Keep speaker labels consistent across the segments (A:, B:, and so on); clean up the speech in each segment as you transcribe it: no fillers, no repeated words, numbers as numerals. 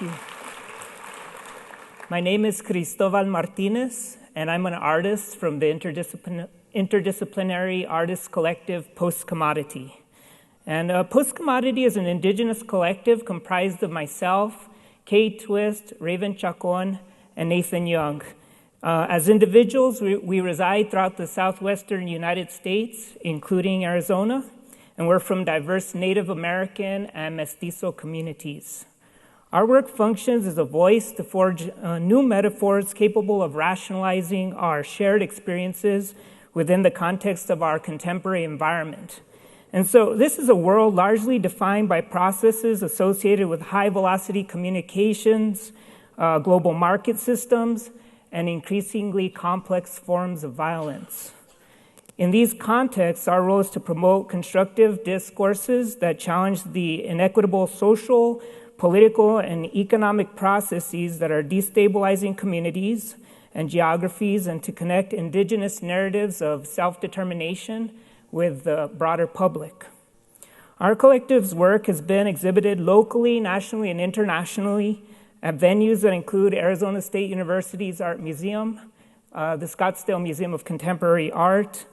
A: you. My name is Cristobal Martinez, and I'm an artist from the interdisciplinary artist collective Postcommodity. And Postcommodity is an indigenous collective comprised of myself, Kate Twist, Raven Chacon, and Nathan Young. As individuals, we reside throughout the southwestern United States, including Arizona, and we're from diverse Native American and Mestizo communities. Our work functions as a voice to forge new metaphors capable of rationalizing our shared experiences within the context of our contemporary environment. And so this is a world largely defined by processes associated with high-velocity communications, global market systems, and increasingly complex forms of violence. In these contexts, our role is to promote constructive discourses that challenge the inequitable social, political, and economic processes that are destabilizing communities and geographies, and to connect indigenous narratives of self-determination with the broader public. Our collective's work has been exhibited locally, nationally, and internationally at venues that include Arizona State University's Art Museum, the Scottsdale Museum of Contemporary Art,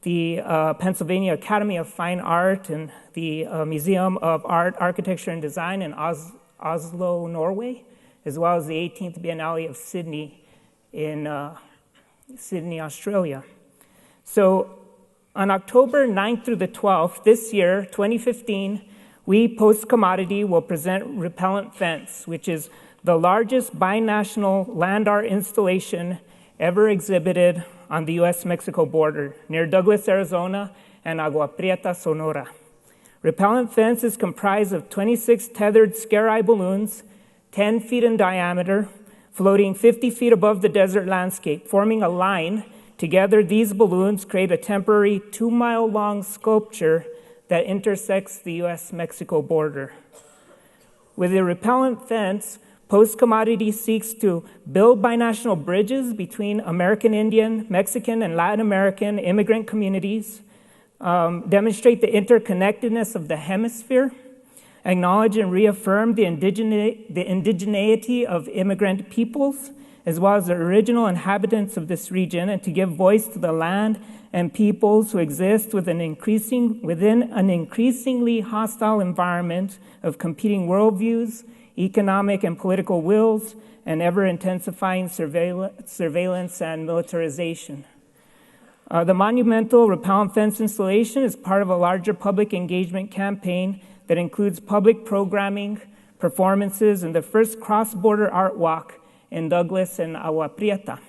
A: the Pennsylvania Academy of Fine Art, and the Museum of Art, Architecture, and Design in Oslo, Norway, as well as the 18th Biennale of Sydney in Sydney, Australia. So on October 9th through the 12th this year, 2015, we, Postcommodity, will present Repellent Fence, which is the largest binational land art installation ever exhibited on the U.S.-Mexico border, near Douglas, Arizona, and Agua Prieta, Sonora. Repellent Fence is comprised of 26 tethered scare-eye balloons, 10 feet in diameter, floating 50 feet above the desert landscape, forming a line. Together, these balloons create a temporary 2-mile-long sculpture that intersects the U.S.-Mexico border. With the Repellent Fence, Postcommodity seeks to build binational bridges between American Indian, Mexican, and Latin American immigrant communities, demonstrate the interconnectedness of the hemisphere, acknowledge and reaffirm the indigeneity of immigrant peoples, as well as the original inhabitants of this region, and to give voice to the land and peoples who exist within an increasingly hostile environment of competing worldviews, economic and political wills, and ever-intensifying surveillance and militarization. The monumental Repellent Fence installation is part of a larger public engagement campaign that includes public programming, performances, and the first cross-border art walk in Douglas and Agua Prieta.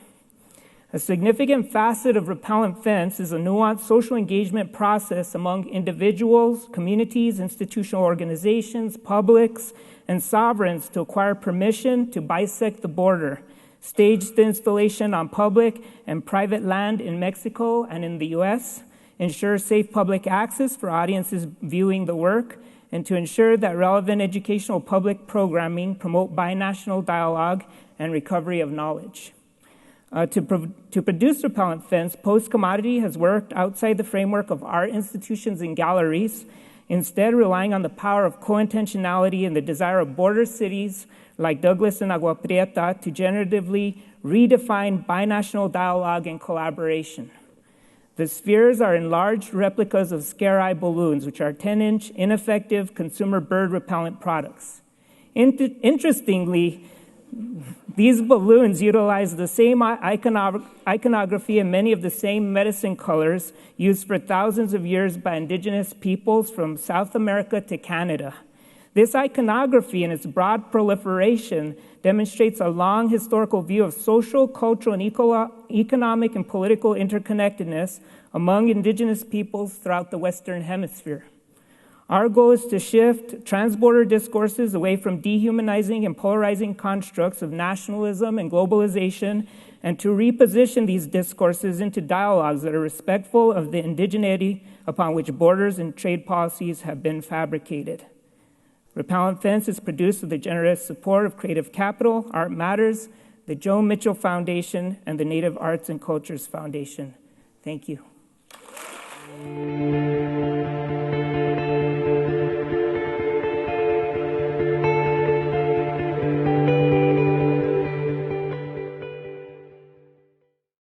A: A significant facet of Repellent Fence is a nuanced social engagement process among individuals, communities, institutional organizations, publics, and sovereigns to acquire permission to bisect the border, stage the installation on public and private land in Mexico and in the U.S., ensure safe public access for audiences viewing the work, and to ensure that relevant educational public programming promote binational dialogue and recovery of knowledge. To produce Repellent Fence, Postcommodity has worked outside the framework of art institutions and galleries, instead relying on the power of co-intentionality and the desire of border cities like Douglas and Agua Prieta to generatively redefine binational dialogue and collaboration. The spheres are enlarged replicas of scare-eye balloons, which are 10-inch, ineffective consumer bird repellent products. Interestingly, these balloons utilize the same iconography and many of the same medicine colors used for thousands of years by indigenous peoples from South America to Canada. This iconography and its broad proliferation demonstrates a long historical view of social, cultural, and economic and political interconnectedness among indigenous peoples throughout the Western Hemisphere. Our goal is to shift transborder discourses away from dehumanizing and polarizing constructs of nationalism and globalization, and to reposition these discourses into dialogues that are respectful of the indigeneity upon which borders and trade policies have been fabricated. Repellent Fence is produced with the generous support of Creative Capital, Art Matters, the Joe Mitchell Foundation, and the Native Arts and Cultures Foundation. Thank you.